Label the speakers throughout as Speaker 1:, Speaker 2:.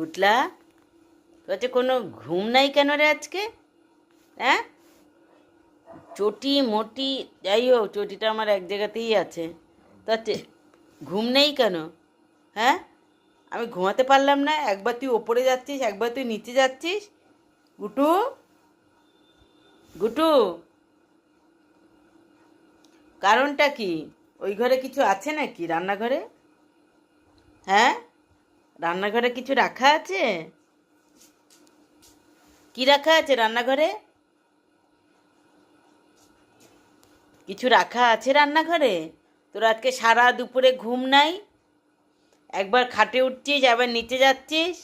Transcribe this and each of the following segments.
Speaker 1: উঠলা তোর কোনো ঘুম নাই কেন রে আজকে? হ্যাঁ, চটি মোটি যাই হোক, চটিটা আমার এক জায়গাতেই আছে। তাতে ঘুম নেই কেন? হ্যাঁ, আমি ঘুমাতে পারলাম না? একবার তুই ওপরে যাচ্ছিস, একবার তুই নিচে যাচ্ছিস। গুটু, গুটু, কারণটা কি? ওই ঘরে কিছু আছে নাকি রান্নাঘরে? হ্যাঁ, রান্নাঘরে কিছু রাখা আছে? কি রাখা আছে রান্নাঘরে? কিছু রাখা আছে রান্নাঘরে? তোর আজকে সারা দুপুরে ঘুম নাই, একবার খাটে উঠছিস একবার নিচে যাচ্ছিস।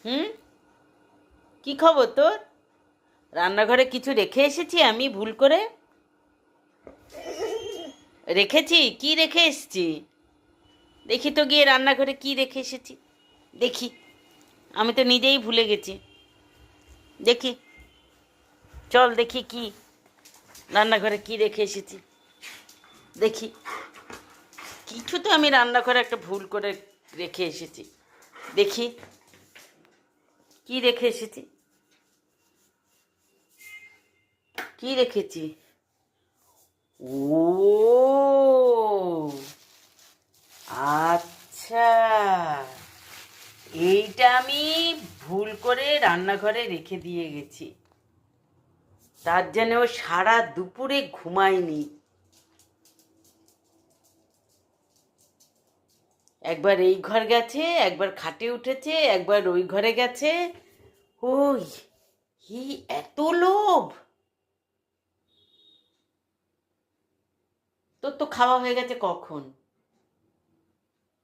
Speaker 1: হুম, কি খবর তোর? রান্নাঘরে কিছু রেখে এসেছি আমি ভুল করে? রেখেছি? কি রেখে এসেছি? দেখি তো গিয়ে রান্নাঘরে কি রেখে এসেছি, দেখি। আমি তো নিজেই ভুলে গেছি। দেখি, চল দেখি কি রান্নাঘরে কি রেখে এসেছি, দেখি। কিছু তো আমি রান্নাঘরে একটা ভুল করে রেখে এসেছি, দেখি কি রেখে এসেছি। কি রেখেছি? ও আচ্ছা, এইটা আমি ভুল করে রান্নাঘরে রেখে দিয়ে গেছি, তার জন্য ও সারা দুপুরে ঘুমায়নি। একবার এই ঘর গেছে, একবার খাটে উঠেছে, একবার ওই ঘরে গেছে। ওই হি, এত লোভ! তোর তো খাওয়া হয়ে গেছে কখন?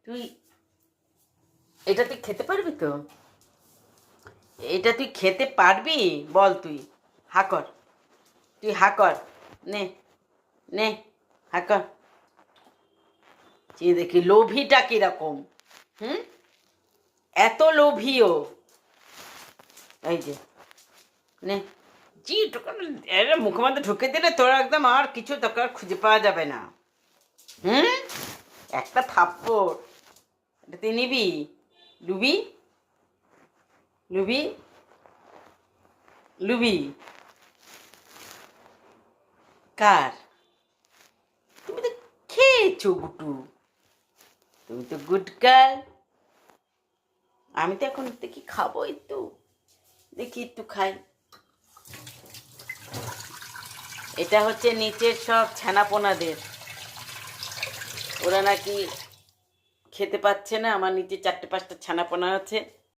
Speaker 1: তুই এটা তুই খেতে পারবি তো? এটা তুই খেতে পারবি? বল তুই, হা কর, তুই হা কর, নে, নে, হা কর। চেয়ে দেখি লোভীটা কিরকম। হুম, এত লোভীও। এই যে, নে, জি তোকে মুখের মধ্যে ঢুকে দিলে তোর একদম আর কিছু তোকে আর খুঁজে পাওয়া যাবে না। হুম, একটা থাপ্পড়। এটা তুই নিবি? লুবি, লুবি, লুবি? কার? তুমি তো খেয়েছো গুটু, তুমি তো গুড গার্ল। আমি তো এখন দেখি খাবো, একটু দেখি, একটু খাই। এটা হচ্ছে নিচের সব ছানাপোনাদের, ওরা নাকি খেতে পাচ্ছে না। আমার নিচে 4-5টা ছানাপোনা আছে,